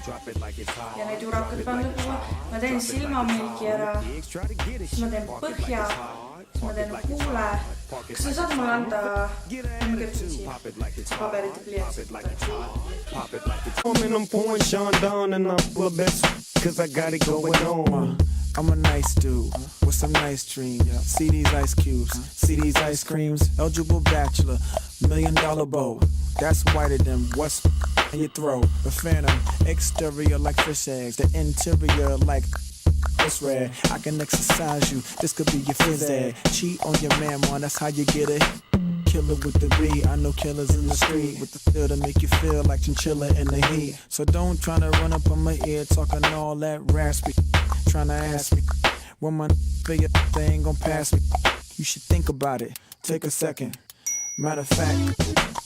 ja neid urakat panda puhul ma teen silmamilgi ära, siis ma teen põhja, siis ma teen kuule. Kas sa saad mulle anda, ma kirjutasin siia paberit ja pliiatsit. I'm a nice dude with some nice dreams. See these ice cubes, see these ice creams. Eligible bachelor, $1 million bow. That's whiter than what's in your throat. The phantom, exterior like fish eggs. The interior like it's red. I can exercise you, this could be your phys ed. Cheat on your man, man, that's how you get it. Killer with the B, I know killers in the street with the feel to make you feel like chinchilla in the heat. So don't tryna run up on my ear talking all that raspy. Tryna ask me when my figure they ain't gon' pass me. You should think about it, take a second. Matter of fact,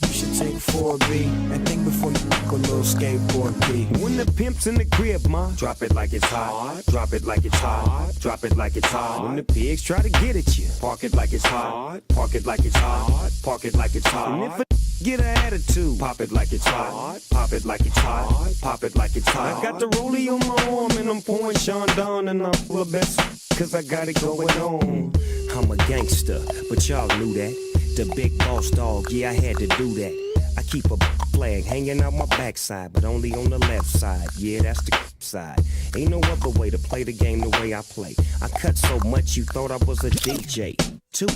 you should take 4B and think before you make a little skateboard B. When the pimp's in the crib, ma, drop it like it's hot. Drop it like it's hot. Drop it like it's hot. When the pigs try to get at you, park it like it's hot. Park it like it's hot. Park it like it's hot. And if a get an attitude, pop it like it's hot. Pop it like it's hot. Pop it like it's hot. I got the rollie on my arm and I'm pouring Sean down and I'm full of best cause I got it going on. I'm a gangster, but y'all knew that. The big boss dog, yeah, I had to do that. I keep a flag hanging out my backside, but only on the left side. Yeah, that's the side. Ain't no other way to play the game the way I play. I cut so much you thought I was a DJ. 2,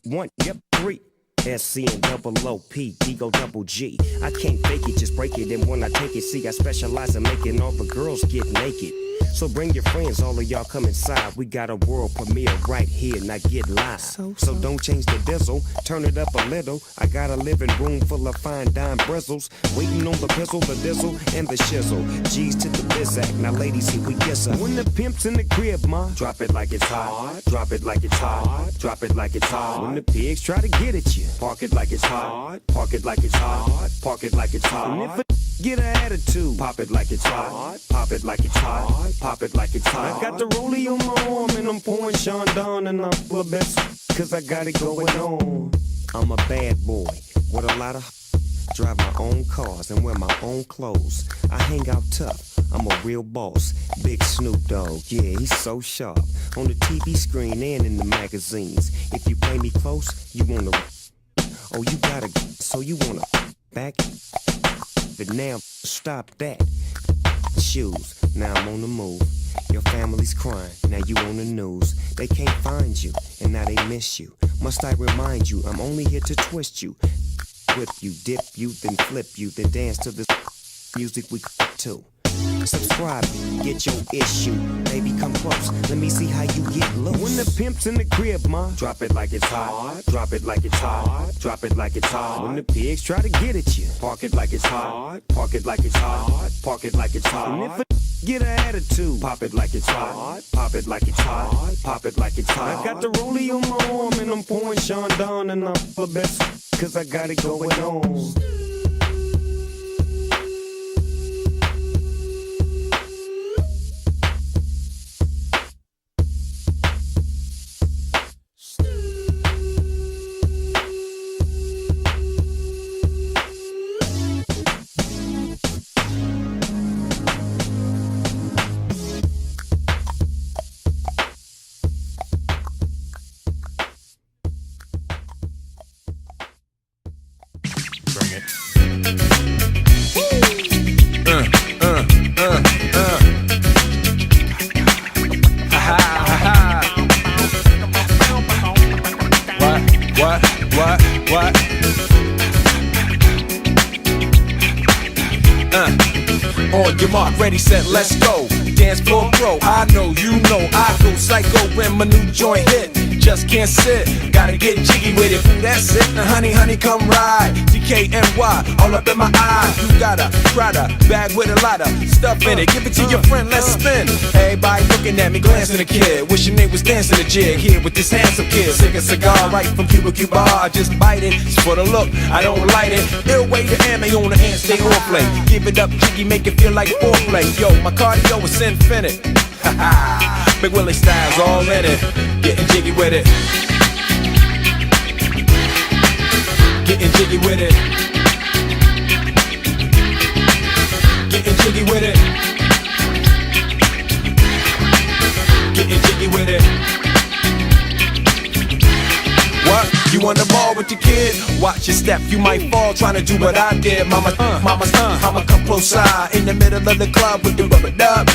1, yep, 3. SC and double OP, Ego double G. I can't fake it, just break it. And when I take it, see, I specialize in making all the girls get naked. So bring your friends, all of y'all come inside. We got a world premiere right here, now get live. So don't change the diesel, turn it up a little. I got a living room full of fine dime bristles. Waiting on the pistol, the dizzle, and the shizzle. G's to the bizac, now ladies, here we kiss her. When the pimp's in the crib, ma, drop it like it's hot. Drop it like it's hot. Drop it like it's hot. When the pigs try to get at you, park it like it's hot. Park it like it's hot. Park it like it's hot. And if a get an attitude, pop it like it's hot. Pop it like it's hot. Pop it like it's hot. I got the rollie on my arm and I'm pouring Sean down and I'm full of best cause I got it going on. I'm a bad boy with a lot of drive my own cars and wear my own clothes. I hang out tough, I'm a real boss. Big Snoop Dogg, yeah, he's so sharp. On the TV screen and in the magazines. If you play me close, you wanna. Oh, you gotta, so you wanna back. But now, stop that. Shoes, now I'm on the move. Your family's crying, now you on the news. They can't find you, and now they miss you. Must I remind you, I'm only here to twist you. Whip you, dip you, then flip you, then dance to the music we to. Subscribe, get your issue. Baby, come close, let me see how you get loose. When the pimp's in the crib, ma, drop it like it's hot. Drop it like it's hot. Drop it like it's hot. When the pigs try to get at you, park it like it's hot. Park it like it's hot. Park it like it's hot. And if a get an attitude, pop it like it's hot. Pop it like it's hot. Pop it like it's hot. I got the rollie on my arm and I'm pouring Sean down and I'm full of best cause I got it going on. What? On your mark, ready, set, let's go. Dance floor pro, I know, you know, I go psycho when my new joint hit. Just can't sit, gotta get jiggy with it. That's it, now honey, honey, come ride. DKNY, all up in my eye. You got a Prada bag with a lot of stuff in it. Give it to your friend, let's spin. Everybody looking at me, glancing a kid. Wishing they was dancing a jig here with this handsome kid. Sick a cigar right from Cuba Cuba. I just bite it, it's for the look, I don't light it. Ill way to ammo on the hand, stay on play. Give it up, jiggy, make it feel like foreplay. Yo, my cardio is infinite. Big Willie style's all in it. Getting jiggy with it. Getting jiggy with it. Getting jiggy with it. Getting jiggy with it. What? You on the ball with your kid? Watch your step, you might fall trying to do what I did. Mama, I'ma come close side in the middle of the club with the rubber dub.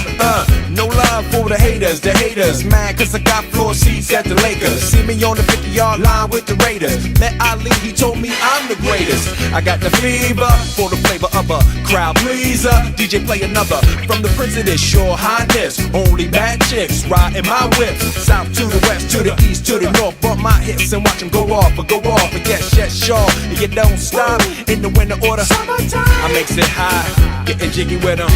No love for the haters, mad cause I got floor seats at the Lakers. See me on the 50-yard line with the Raiders. Met Ali, he told me I'm the greatest. I got the fever for the flavor of a crowd pleaser. DJ play another from the Prince of this Your Highness. Only bad chicks riding my whip. South to the west, to the east, to the north. Bump my hips and watch them go off. But go off and yes, sure. And you don't stop in the winter order. Summertime. I makes it high, getting jiggy with them.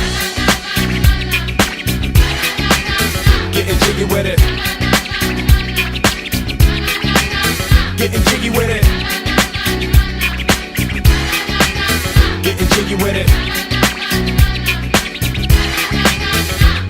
Getting jiggy with it. Getting jiggy with it. Getting jiggy with it.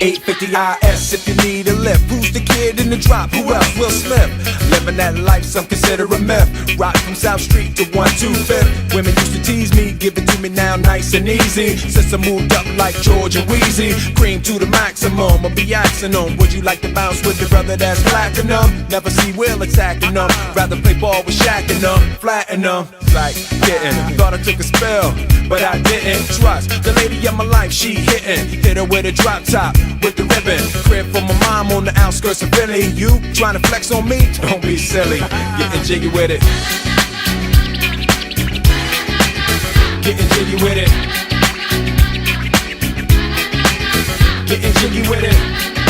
850 IS if you need a lift. Who's the kid in the drop? Who else? Will Smith. Living that life some consider a myth. Rock from South Street to 125th. Women used to tease me, give it to me now nice and easy. Since I moved up like George and Wheezy, cream to the maximum. I'll be asking them, would you like to bounce with your brother that's platinum? Never see Will attacking them. Rather play ball with Shaq and them, flatten them. Like getting, thought I took a spell, but I didn't. Trust the lady of my life, she hitting. Hit her with a drop top, with the ribbon. Crib for my mom on the outskirts of Philly. You trying to flex on me? Don't be silly. Getting jiggy with it. Getting jiggy with it. Getting jiggy with it.